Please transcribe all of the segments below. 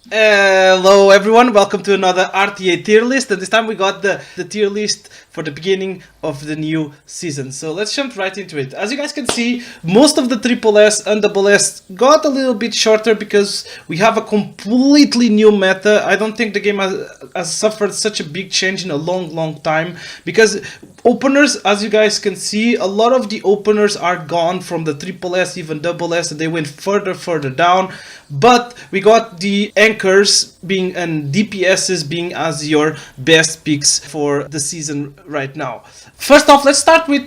Hello everyone, welcome to another RTA tier list, and this time we got the tier list for the beginning of the new season. So let's jump right into it. As you guys can see, most of the triple S and double S got a little bit shorter because we have a completely new meta. I don't think the game has suffered such a big change in a long time, because openers, as you guys can see, a lot of the openers are gone from the triple S, even double S, and they went further down. But we got the anchors being and DPSs being as your best picks for the season right now. First off, let's start with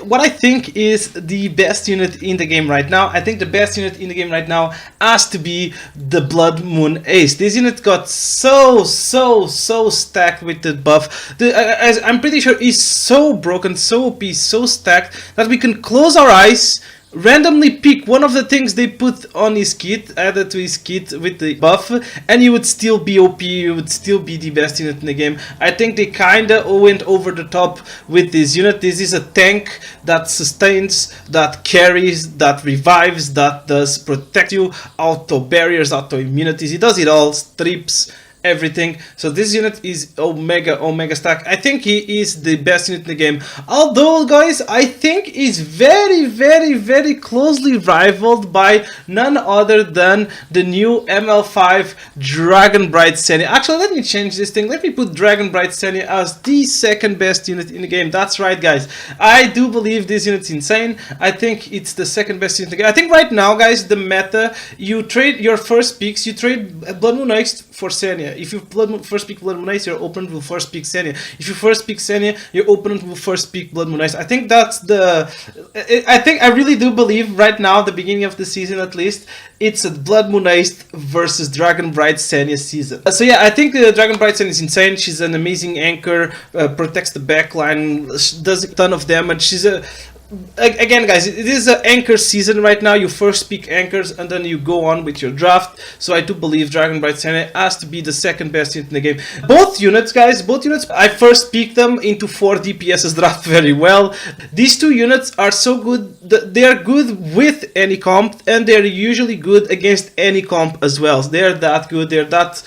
what I think is the best unit in the game right now. I think the best unit in the game right now has to be the Blood Moon Haste. This unit got so stacked with the buff. I'm pretty sure it's so broken, so OP, so stacked that we can close our eyes, randomly pick one of the things they put on his kit, added to his kit with the buff, and you would still be OP, you would still be the best unit in the game. I think they kinda went over the top with this unit. This is a tank that sustains, that carries, that revives, that does protect you, auto barriers, auto immunities. He does it all, strips, everything. So this unit is omega stack. I think he is the best unit in the game, although guys, I think he's very closely rivaled by none other than the new ML5 Dragon Bright Senya. Actually, let me change this thing. Let me put Dragon Bright Senya as the second best unit in the game. That's right, guys, I do believe this unit's insane. I think it's the second best unit in the game. I think right now, guys, the meta, you trade your first picks, you trade Blood Moon Haste for Senya. If you first pick Blood Moon Haste, your opponent will first pick Senya. If you first pick Senya, your opponent will first pick Blood Moon Haste. I think that's I really do believe right now, the beginning of the season at least, it's a Blood Moon Haste versus Dragon Bright Senya season. So yeah, I think Dragon Bright Senya is insane. She's an amazing anchor, protects the backline, does a ton of damage. She's again, guys, it is an anchor season right now. You first pick anchors and then you go on with your draft. So I do believe Dragon Bright Senya has to be the second best unit in the game. Both units, guys, I first picked them into 4 DPS's draft very well. These two units are so good. They are good with any comp, and they're usually good against any comp as well. They're that good. They're that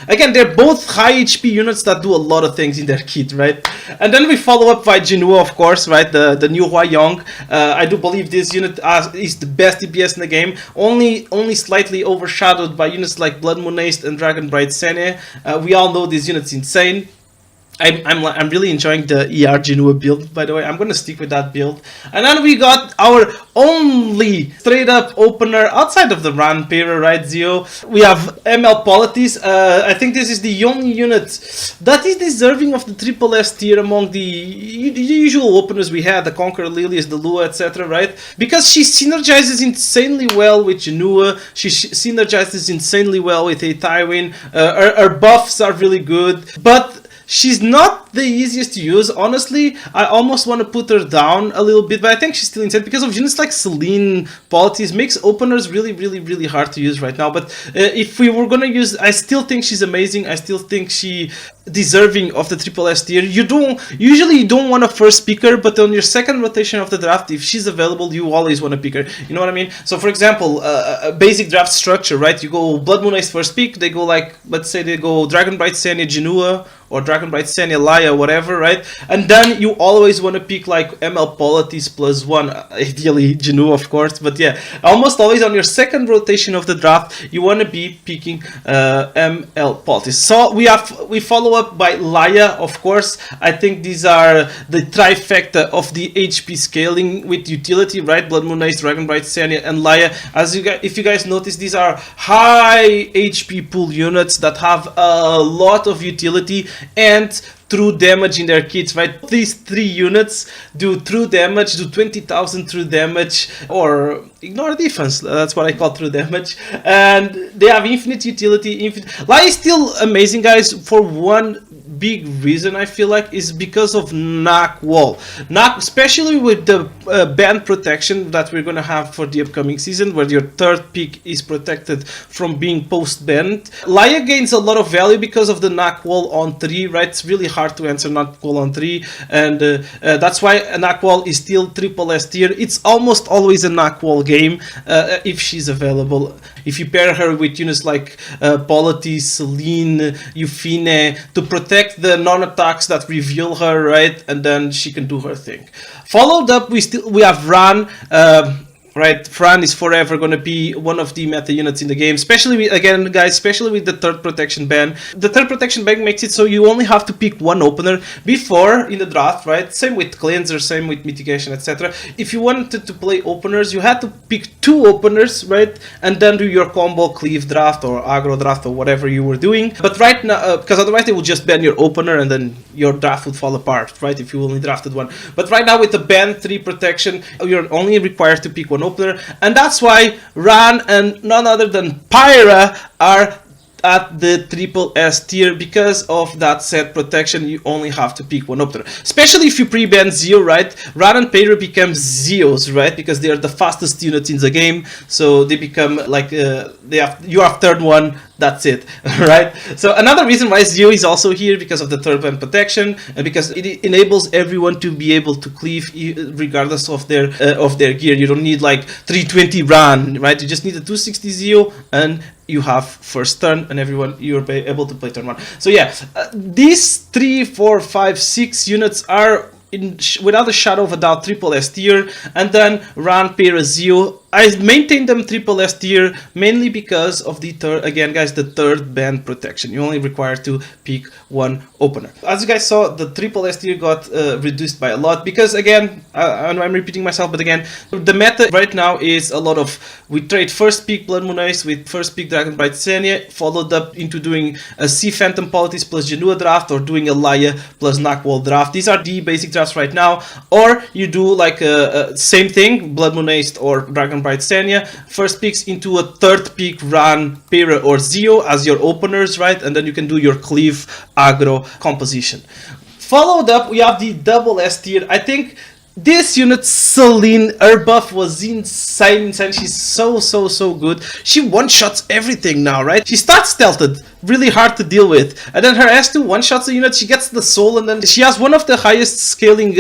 again, they're both high HP units that do a lot of things in their kit, right? And then we follow up by Jinwoo, of course, right? The new Hua Yong. I do believe this unit is the best DPS in the game, only slightly overshadowed by units like Blood Moon Haste and Dragon Bright Senya. We all know this unit's insane. I'm really enjoying the ER Jinwoo build, by the way. I'm gonna stick with that build. And then we got our only straight up opener outside of the Ran Pera, right, Zio? We have ML Politis. I think this is the only unit that is deserving of the triple S tier among the usual openers we had, the Conqueror Lilius, the Lua, etc., right? Because she synergizes insanely well with Jinwoo, she synergizes insanely well with a Tywin. Her buffs are really good, but she's not the easiest to use. Honestly, I almost want to put her down a little bit, but I think she's still insane because of units like Celine. Politis makes openers really hard to use right now. But if we were gonna use, I still think she's amazing. I still think she deserving of the triple S tier. You don't want to first pick her, but on your second rotation of the draft, if she's available, you always want to pick her. You know what I mean? So for example, a basic draft structure, right? You go Blood Moon Haste first pick, they go like, let's say they go Dragon Bright Senya Jinwoo or Dragon Bright Senya Laya, whatever, right? And then you always want to pick like ML Politis +1, ideally Jinwoo, of course, but yeah, almost always on your second rotation of the draft, you want to be picking ML Politis. So we follow up by Laya, of course. I think these are the trifecta of the HP scaling with utility, right? Blood Moon Haste, Dragon Bright Senya, and Laya. If you guys notice, these are high HP pool units that have a lot of utility and true damage in their kits, right? These 3 units do true damage, do 20,000 true damage, or ignore defense, that's what I call true damage, and they have infinite utility. Laya is still amazing, guys, for one big reason, I feel like, is because of knock wall. Especially with the band protection that we're gonna have for the upcoming season, where your third pick is protected from being post-banned. Laya gains a lot of value because of the knock wall on 3, right? It's really hard to answer Noctwall on 3, and that's why Noctwall is still triple S tier. It's almost always a Noctwall game if she's available. If you pair her with units like Polity, Celine, Euphine to protect the non-attacks that reveal her, right, and then she can do her thing. Followed up, we have Ran. Right, Fran is forever going to be one of the meta units in the game, especially with, again, guys, especially with the third protection ban. The third protection ban makes it so you only have to pick one opener before in the draft, right? Same with cleanser, same with mitigation, etc. If you wanted to play openers, you had to pick 2 openers, right? And then do your combo cleave draft or aggro draft or whatever you were doing. But right now, because otherwise they would just ban your opener and then your draft would fall apart, right? If you only drafted one. But right now with the ban 3 protection, you're only required to pick one opener, and that's why Ran and none other than Pyra are at the triple S tier. Because of that set protection, you only have to pick one opener, especially if you pre-ban Zeo, right? Ran and Pyra become Zeos, right? Because they are the fastest units in the game, so they become like you have third one, that's it, right? So another reason why Zeo is also here, because of the third ban protection, and because it enables everyone to be able to cleave regardless of their gear. You don't need like 320 Ran, right? You just need a 260 Zeo and you have first turn, and you're able to play turn 1. So yeah, these 3, 4, 5, 6 units are without a shadow of a doubt triple S tier, and then Ran, Pyra, Zeo. I maintain them triple S tier mainly because of the third, again guys, the third ban protection. You only require to pick one opener. As you guys saw, the triple S tier got reduced by a lot because, again, I'm repeating myself, but again, the meta right now is a lot of, we trade first pick Blood Moon Ice with first pick Dragonbright Senya, followed up into doing a Sea Phantom Polities plus Genua draft, or doing a Laia plus Noctwall draft. These are the basic drafts right now. Or you do like a same thing, Blood Moon Ice or Dragonbright Senya, first picks into a third pick Ran, Pyra or Zeo as your openers, right? And then you can do your cleave aggro composition. Followed up, we have the double S tier. I think this unit, Celine, her buff was insane. She's so good. She one-shots everything now, right? She starts stealthed, really hard to deal with, and then her S2 one-shots the unit, she gets the soul, and then she has one of the highest scaling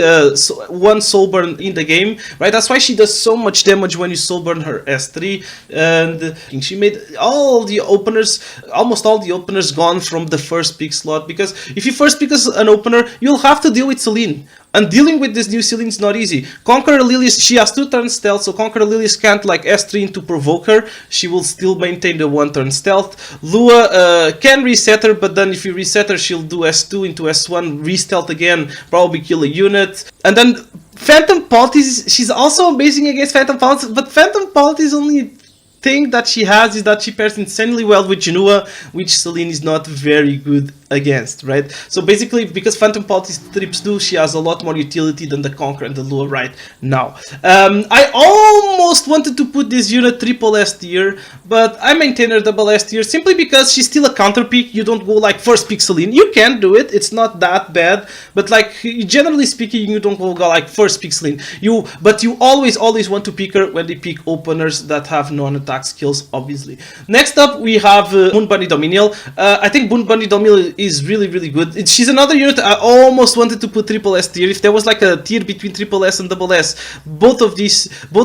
one soul burn in the game, right? That's why she does so much damage when you soul burn her S3, and she made all the openers, almost all the openers gone from the first pick slot, because if you first pick as an opener, you'll have to deal with Celine. And dealing with this new Celine is not easy. Conqueror Lilius, she has 2 turn stealth, so Conqueror Lilius can't like S3 into provoke her. She will still maintain the 1 turn stealth. Lua can reset her, but then if you reset her, she'll do S2 into S1, re-stealth again, probably kill a unit. And then Phantom Polities, she's also amazing against Phantom Polities, but Phantom Polities only thing that she has is that she pairs insanely well with Genua, which Celine is not very good against, right? So basically, because Phantom Polities trips do, she has a lot more utility than the Conqueror and the Lua right now. I almost wanted to put this unit triple S tier, but I maintain her double S tier simply because she's still a counter pick. You don't go like first pick Celine. You can do it, it's not that bad, but like generally speaking, you don't go like first pick Celine. But you always want to pick her when they pick openers that have non-attack skills, obviously. Next up, we have Moon Bunny Dominial. I think Moon Bunny Dominial is really good. She's another unit I almost wanted to put triple S tier. If there was like a tier between triple S and double S, both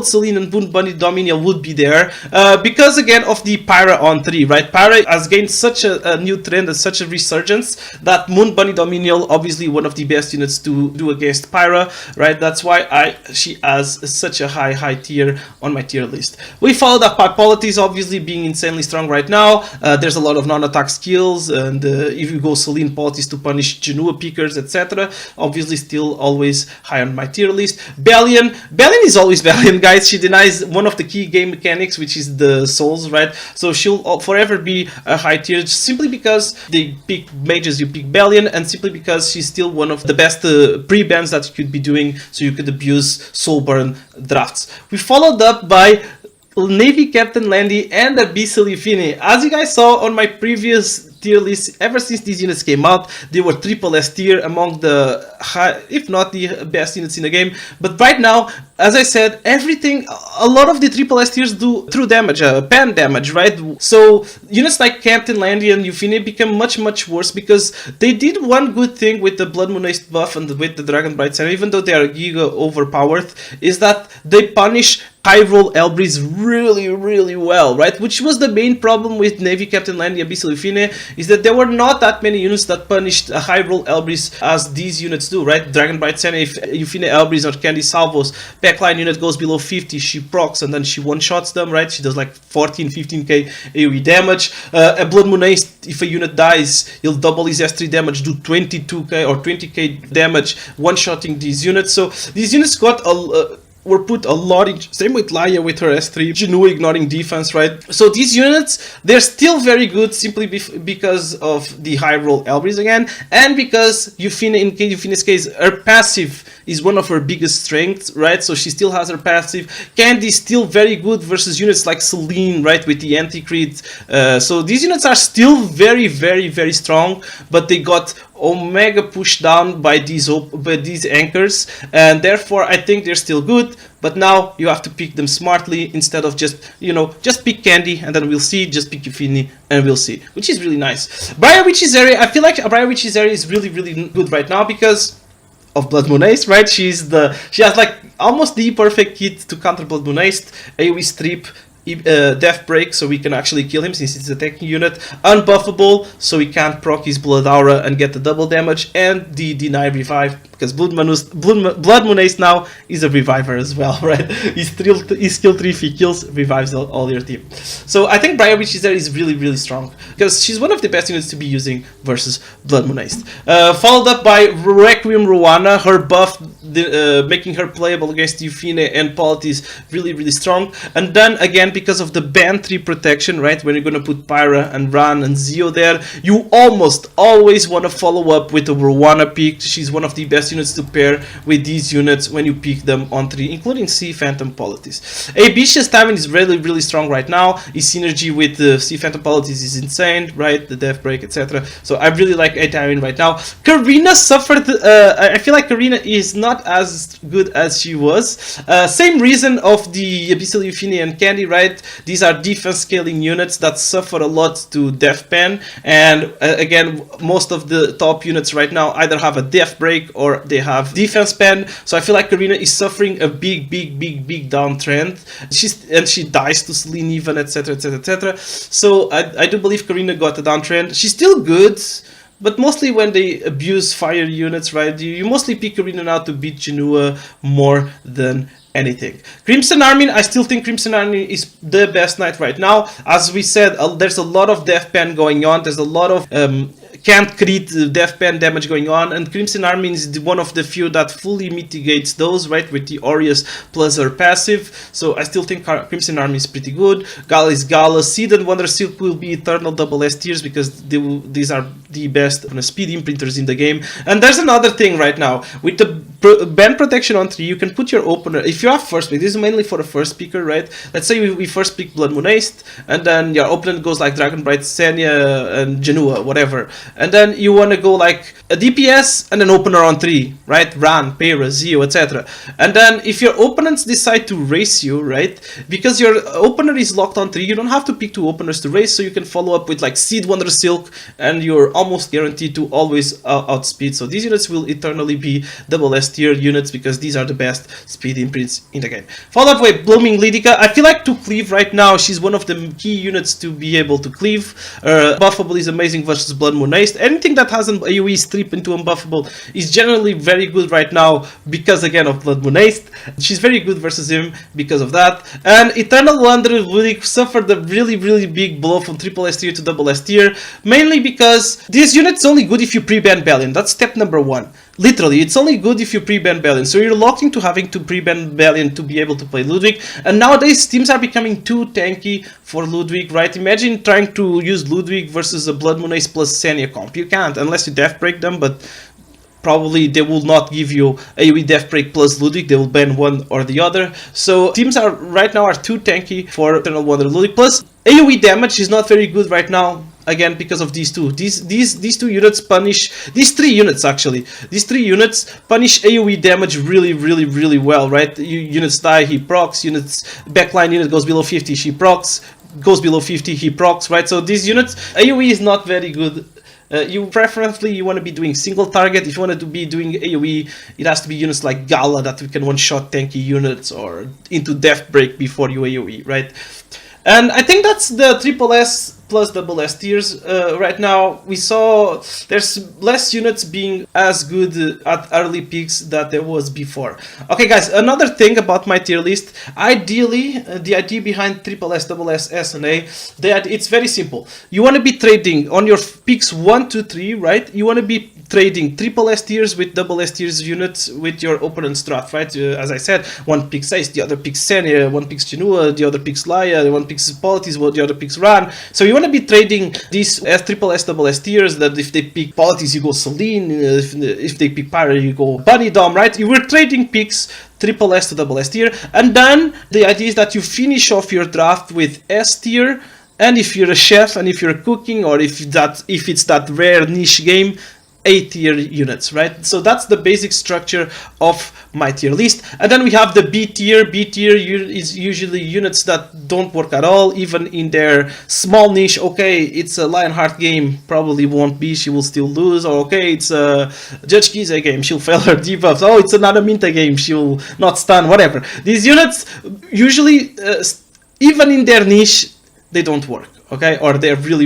Celine and Moon Bunny Dominial would be there. Because again of the Pyra on 3, right? Pyra has gained such a new trend and such a resurgence that Moon Bunny Dominial, obviously one of the best units to do against Pyra, right? That's why she has such a high tier on my tier list. We followed up by Polities, obviously being insanely strong right now. There's a lot of non-attack skills, and if you go Celine Polities to punish Genua pickers, etc., obviously still always high on my tier list. Bellion is always Bellion, guys. She denies one of the key game mechanics, which is the souls, right? So she'll forever be a high tier simply because they pick mages, you pick Bellion, and simply because she's still one of the best pre-bans that you could be doing, so you could abuse soulburn drafts. We followed up by Navy Captain Landy and Abyssal Euphine. As you guys saw on my previous tier list, ever since these units came out, they were triple S tier, among the high, if not the best units in the game. But right now, as I said, everything, a lot of the triple S tiers do true damage, pan damage, right? So units like Captain Landy and Euphine become much worse because they did one good thing with the Blood Moon Haste buff and with the Dragon Bright Center, even though they are giga overpowered, is that they punish high roll Elbris really well, right? Which was the main problem with Navy Captain Landy and Abyssal Euphine, is that there were not that many units that punished a high roll Elbris as these units do, right? Dragon Bright Senna, if Euphine Elbris or Candy Salvos backline unit goes below 50, she procs and then she one-shots them, right? She does like 14-15k AoE damage. A Blood Moon Haste, if a unit dies, he'll double his S3 damage, do 22k or 20k damage one-shotting these units. So these units got were put a lot in, same with Laia with her S3, Genua ignoring defense, right? So these units, they're still very good simply because of the high roll Elbris again, and because Euphine, in Euphine's case, her passive is one of her biggest strengths, right? So she still has her passive. Candy's still very good versus units like Celine, right, with the anti-crit. So these units are still very strong, but they got omega pushed down by these anchors, and therefore I think they're still good, but now you have to pick them smartly instead of just, you know, just pick Candy and then we'll see, just pick Euphine and we'll see, which is really nice. Briar Witch's area, I feel like Briar Witch's area is really good right now because of Blood Moon Haste, right? She has like almost the perfect kit to counter Blood Moon Haste, AoE strip, Death Break, so we can actually kill him since it's a attacking unit, unbuffable, so we can't proc his Blood Aura and get the double damage, and the Deny Revive, because Blood Moon Haste now is a reviver as well, right? He's skill 3 if he kills, revives all your team. So I think Briar Witch there is really strong, because she's one of the best units to be using versus Blood Moon Haste. Followed up by Requiem Rowana, her buff making her playable against Euphine and Polity is really strong, and then again, because of the band 3 protection, right, when you're gonna put Pyra and Ran and Zio there, you almost always want to follow up with the Rowana pick. She's one of the best units to pair with these units when you pick them on 3, including Sea Phantom Polities. Ambitious Timing is really strong right now. His synergy with the Sea Phantom Polities is insane, right? The Death Break, etc. So I really like A-Timing right now. Karina suffered, I feel like Karina is not as good as she was. Same reason of the Abyssal Euphine and Candy, right? These are defense scaling units that suffer a lot to Death Pen, and again, most of the top units right now either have a Death Break or they have defense pen. So I feel like Karina is suffering a big downtrend. She dies to Celine even, etc. So I do believe Karina got a downtrend. She's still good, but mostly when they abuse fire units, right? You mostly pick Karina now to beat Genua more than anything. Crimson Army, I still think Crimson Army is the best knight right now. As we said, there's a lot of death pen going on. There's a lot of can't crit death pen damage going on, and Crimson Army is one of the few that fully mitigates those, right, with the Aureus plus her passive. So I still think Crimson Army is pretty good. Gala is Gala. Seed and Wonder Silk will be eternal double S tiers because these are the best speed imprinters in the game. And there's another thing right now with the band protection on 3. You can put your opener, if you have first pick, this is mainly for the first picker, right? Let's say we first pick Blood Moon Haste, and then your opponent goes like Dragon Bright Senya and Genua, whatever, and then you want to go like a DPS and an opener on 3, right? Ran, Pyra, Zio, etc. And then if your opponents decide to race you, right, because your opener is locked on 3, you don't have to pick 2 openers to race, so you can follow up with like Seed, Wonder Silk, and you're almost guaranteed to always outspeed. So these units will eternally be double S tier units because these are the best speed imprints in the game. Follow up with Blooming Lidica. I feel like to cleave right now, she's one of the key units to be able to cleave. Buffable is amazing versus Blood Moon Haste. Anything that has an AoE strip into unbuffable is generally very good right now because again of Blood Moon Haste. She's very good versus him because of that. And Eternal Wanderer really suffered a really big blow from triple S tier to double S tier, mainly because this unit's only good if you pre-ban Bellion. That's step number 1. Literally, it's only good if you pre-ban Bellion. So you're locked into having to pre-ban Bellion to be able to play Ludwig. And nowadays, teams are becoming too tanky for Ludwig, right? Imagine trying to use Ludwig versus a Blood Moon Haste plus Senya comp. You can't, unless you death break them, but probably they will not give you AoE Death Break plus Ludwig. They will ban one or the other. So teams right now are too tanky for Eternal Wanderer Ludwig. Plus, AoE damage is not very good right now. again because of these two. These two units punish, these three units actually. These three units punish AoE damage really well, right? Units die, he procs. Units, backline unit goes below 50, she procs. Goes below 50, he procs, right? So these units, AoE is not very good. You preferably you want to be doing single target. If you want to be doing AoE, it has to be units like Gala that can one-shot tanky units or into death break before you AoE, right? And I think that's the triple S plus double S tiers. Right now we saw there's less units being as good at early peaks that there was before. Okay guys, another thing about my tier list, ideally the idea behind triple S, double S, S and A, that it's very simple. You want to be trading on your peaks 1 to 3, right? You want to be trading triple S tiers with double S tiers units with your opponent's draft, right? As I said, one picks Haste, the other picks Senya, one picks Genua, the other picks Laia, one picks Politis, the other picks Ran. So you want to be trading these triple S, double S tiers, that if they pick Politis, you go Celine, if they pick Pyro, you go Bunny Dom, right? You were trading picks triple S to double S tier, and then the idea is that you finish off your draft with S tier, and if you're a chef and if you're cooking, or if it's that rare niche game, A tier units, right? So that's the basic structure of my tier list. And then we have the B tier. B tier is usually units that don't work at all, even in their small niche. Okay, it's a Lionheart game, probably won't be, she will still lose. Or okay, it's a Judge Giza game, she'll fail her debuffs. Oh, it's another Minta game, she will not stun, whatever. These units usually, even in their niche, they don't work. Okay, or they're really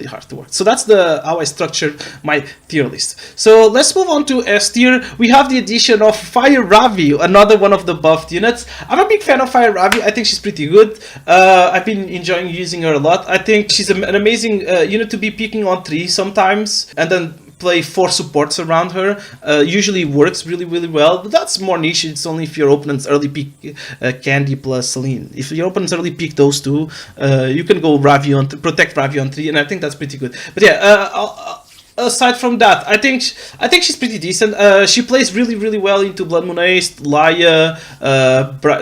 hard to work. So that's how I structured my tier list. So let's move on to S tier. We have the addition of Fire Ravi, another one of the buffed units. I'm a big fan of Fire Ravi. I think she's pretty good. I've been enjoying using her a lot. I think she's an amazing unit to be picking on 3 sometimes, and then play 4 supports around her. Usually works really well, but that's more niche. It's only if your opponent's early pick Candy plus Celine. If your opponent's early pick those two, you can go Ravi on protect Ravi on 3, and I think that's pretty good. But yeah, aside from that, I think she's pretty decent. She plays really well into Blood Moon Haste, Laia,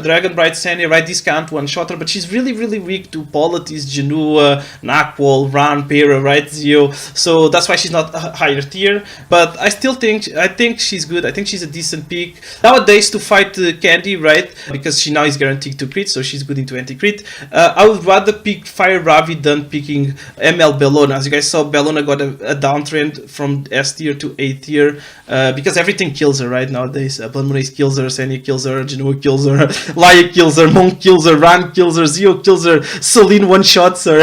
Dragon Bright Senya, right? These can't one-shot her, but she's really weak to Politis, Genua, Nakwal, Ran, Pera, right? Zio. So that's why she's not a higher tier. But I think she's good. I think she's a decent pick. Nowadays to fight Candy, right? Because she now is guaranteed to crit, so she's good into anti-crit. I would rather pick Fire Ravi than picking ML Bellona. As you guys saw, Bellona got a downtrend from S tier to A tier because everything kills her right nowadays. Blood Moon Haste kills her, Senya kills her, Genua kills her, Laia kills her, Monk kills her, Ran kills her, Zio kills her, Celine one-shots her.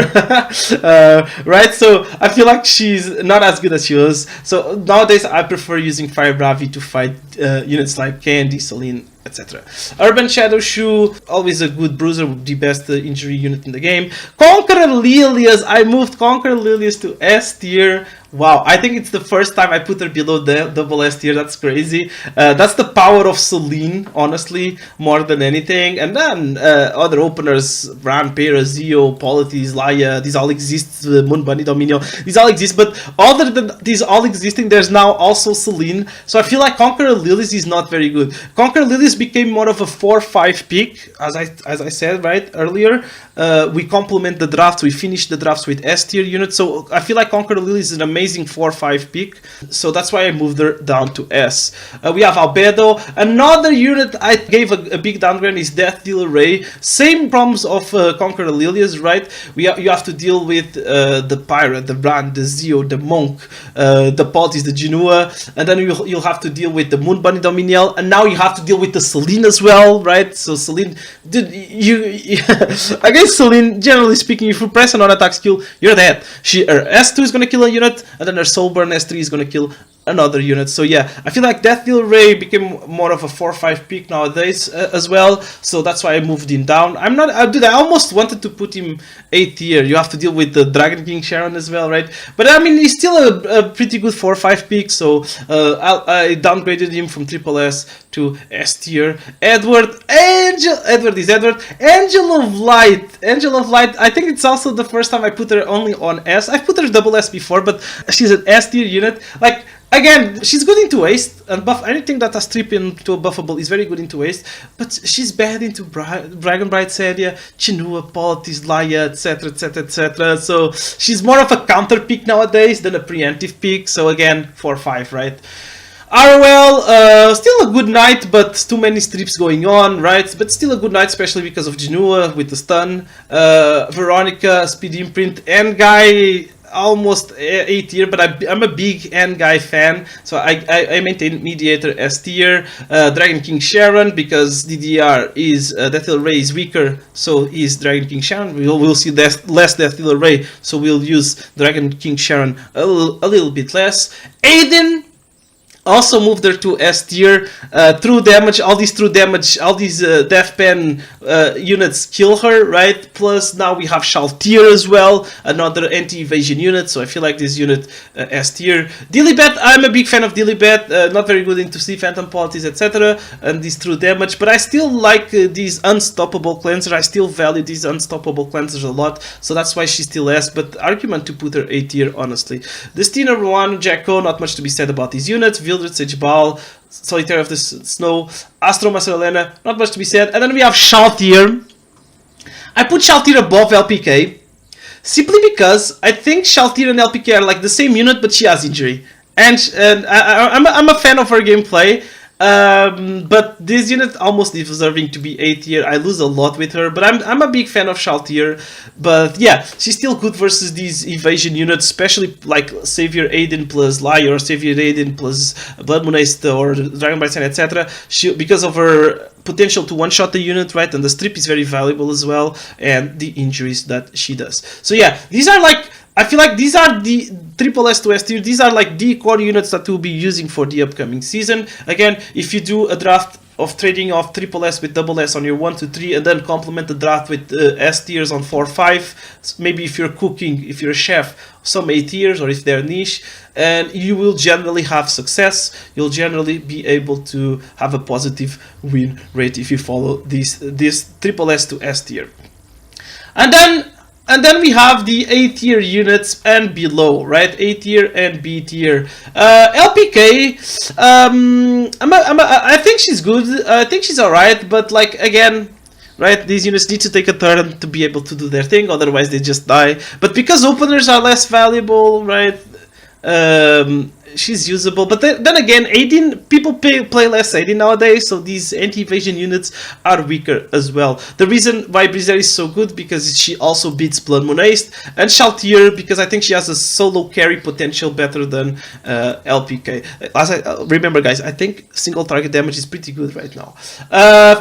Right, so I feel like she's not as good as she was. So nowadays I prefer using Fire Ravi to fight units like Candy, Celine, etc. Urban Shadow Shoe, always a good bruiser, the best injury unit in the game. Conqueror Lilias, I moved Conqueror Lilias to S tier. Wow, I think it's the first time I put her below the double S tier. That's crazy. That's the power of Celine, honestly, more than anything. And then other openers, Ran, Pera, Zio, Politis, Laia, these all exist. Moon Bunny, Dominion, these all exist. But other than these all existing, there's now also Celine. So I feel like Conqueror Lilias is not very good. Conqueror Lilias became more of a 4-5 pick, as I said right earlier. We complement the drafts. We finish the drafts with S tier units. So I feel like Conqueror Lilias is an amazing 4-5 pick, so that's why I moved her down to S. We have Albedo. Another unit I gave a big downgrade is Death Dealer Ray. Same problems of Conqueror Lilias, right? You have to deal with the Pirate, the Ran, the Zio, the Monk, the Politis, the Genua, and then you'll have to deal with the Moon Bunny Dominiel, and now you have to deal with the Celine as well, right? So Celine, dude, I guess Celine, generally speaking, if you press an on-attack skill, you're dead. Her S2 is gonna kill a unit, and then her Soulburn S3 is gonna kill another unit. So yeah, I feel like Death Dealer Ray became more of a 4-5 pick nowadays as well. So that's why I moved him down. Dude, I almost wanted to put him A tier. You have to deal with the Dragon King Sharon as well, right? But I mean, he's still a pretty good 4-5 pick. So I downgraded him from triple S to S tier. Edward is Edward. Angel of Light. I think it's also the first time I put her only on S. I've put her double S before, but she's an S tier unit. Like, Again, she's good into waste and buff. Anything that has trip into a buffable is very good into waste, but she's bad into Dragon Bright Senya, Chinua, Politis, Laya, etc, etc, etc. So she's more of a counter pick nowadays than a preemptive pick. So again, 4-5, right? ROL, still a good night, but too many strips going on, right? But still a good night, especially because of Genua with the stun. Veronica, Speed Imprint, and Guy, almost A tier, but I'm a big N guy fan, so I maintain Mediator S tier. Dragon King Sharon, because DDR is Death Dealer Ray is weaker, so is Dragon King Sharon. We'll see less Death Dealer Ray, so we'll use Dragon King Sharon a little bit less. Aiden also moved her to S tier. True damage, all these death pen units kill her, right? Plus now we have Shaltir as well, another anti-evasion unit, so I feel like this unit S tier. Dilibet, I'm a big fan of Dilibet, not very good into Sea Phantom Polities, etc. and these true damage, but I still like these unstoppable cleansers. I still value these unstoppable cleansers a lot, so that's why she's still S, but argument to put her A tier, honestly. Destina, Ruan, Jacko, not much to be said about these units. Vildred, Sage Ball, Solitaire of the Snow, Astro, Marcelena, not much to be said. And then we have Shaltir. I put Shaltir above LPK simply because I think Shaltir and LPK are like the same unit, but she has injury. And I'm a fan of her gameplay. But this unit almost deserving to be A tier. I lose a lot with her, but I'm a big fan of Shaltir. But yeah, she's still good versus these evasion units, especially like Savior Aiden plus Lai or Savior Aiden plus Blood Moon Haste or Dragon Bright Sun, etc. Because of her potential to one-shot the unit, right? And the strip is very valuable as well, and the injuries that she does. So yeah, these are like, I feel like these are the triple S to S tier. These are like the core units that we'll be using for the upcoming season. Again, if you do a draft of trading off triple S with double S on your 1 to 3 and then complement the draft with S tiers on 4-5, maybe if you're cooking, if you're a chef, some A tiers or if they're niche, and you will generally have success. You'll generally be able to have a positive win rate if you follow this triple S to S tier. And then we have the A tier units and below, right? A tier and B tier. LPK, I think she's good. I think she's alright, but like again, right? These units need to take a turn to be able to do their thing, otherwise they just die. But because openers are less valuable, right? She's usable, but then again, Aiden, people play less Aiden nowadays, so these anti-evasion units are weaker as well. The reason why Brizer is so good because she also beats Blood Moon Haste, and Shaltir because I think she has a solo carry potential better than LPK. As remember, guys, I think single target damage is pretty good right now.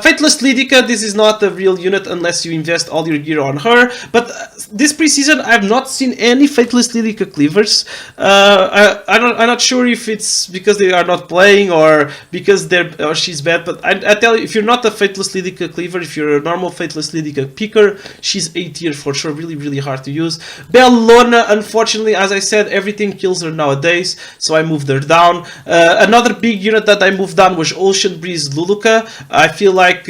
Fateless Lidica, this is not a real unit unless you invest all your gear on her, but this preseason I've not seen any Fateless Lidica cleavers. I'm not sure if it's because they are not playing or because she's bad, but I tell you, if you're not a Fateless Lidica cleaver, if you're a normal Fateless Lidica picker, she's A tier for sure. Really, really hard to use. Bellona, unfortunately, as I said, everything kills her nowadays, so I moved her down. Another big unit that I moved down was Ocean Breeze Luluka. I feel like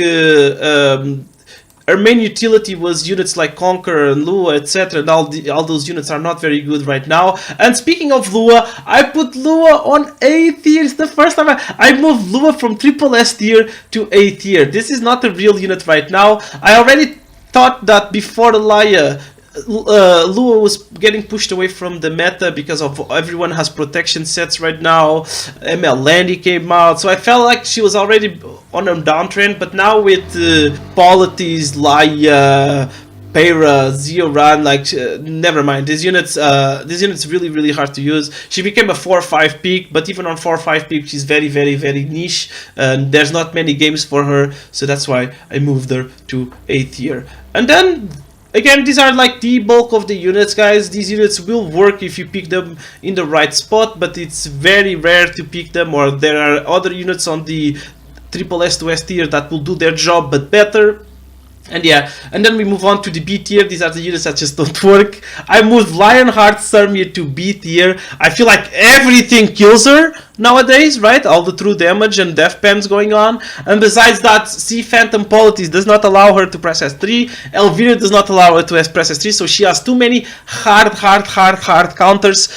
her main utility was units like Conqueror and Lua, etc. And all those units are not very good right now. And speaking of Lua, I put Lua on A tier. It's the first time I moved Lua from triple S tier to A tier. This is not a real unit right now. I already thought that before the Laya, Lua was getting pushed away from the meta because of everyone has protection sets right now. ML Landy came out, so I felt like she was already on a downtrend. But now with Polities, Laya, Pera, Zioran, like never mind. These units really, really hard to use. She became a 4-5 peak, but even on 4-5 peak, she's very, very, very niche. And there's not many games for her, so that's why I moved her to A tier. And then again, these are like the bulk of the units, guys. These units will work if you pick them in the right spot, but it's very rare to pick them, or there are other units on the triple S to S tier that will do their job but better. And yeah, and then we move on to the B tier. These are the units that just don't work. I moved Lionheart Thermir to B tier. I feel like everything kills her nowadays, right? All the true damage and death pens going on. And besides that, Sea Phantom Polities does not allow her to press S3. Elvira does not allow her to press S3, so she has too many hard counters.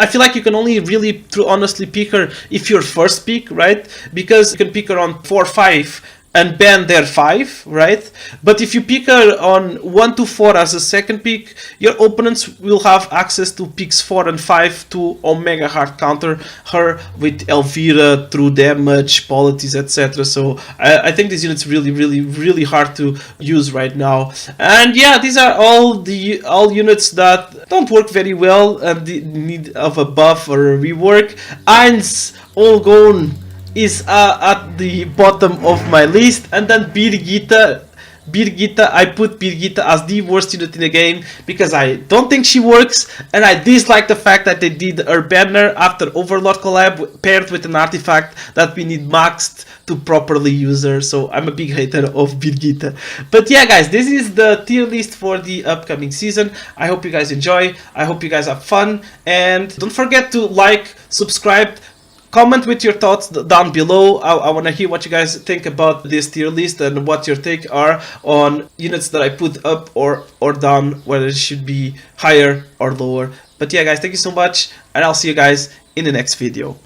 I feel like you can only really honestly pick her if you're first pick, right? Because you can pick her on 4-5 and ban their 5, right? But if you pick her on 1 to 4 as a second pick, your opponents will have access to picks 4 and 5 to Omega hard counter her with Elvira, true damage, polities, etc. So I think this unit's really hard to use right now. And yeah, these are all units that don't work very well and need of a buff or a rework. Eins Olgon is at the bottom of my list, and then Birgitta, I put Birgitta as the worst unit in the game because I don't think she works, and I dislike the fact that they did her banner after Overlord collab paired with an artifact that we need maxed to properly use her. So I'm a big hater of Birgitta. But yeah, guys, this is the tier list for the upcoming season. I hope you guys enjoy. I hope you guys have fun, and don't forget to like, subscribe, comment with your thoughts down below. I want to hear what you guys think about this tier list and what your take are on units that I put up or down, whether it should be higher or lower. But yeah, guys, thank you so much, and I'll see you guys in the next video.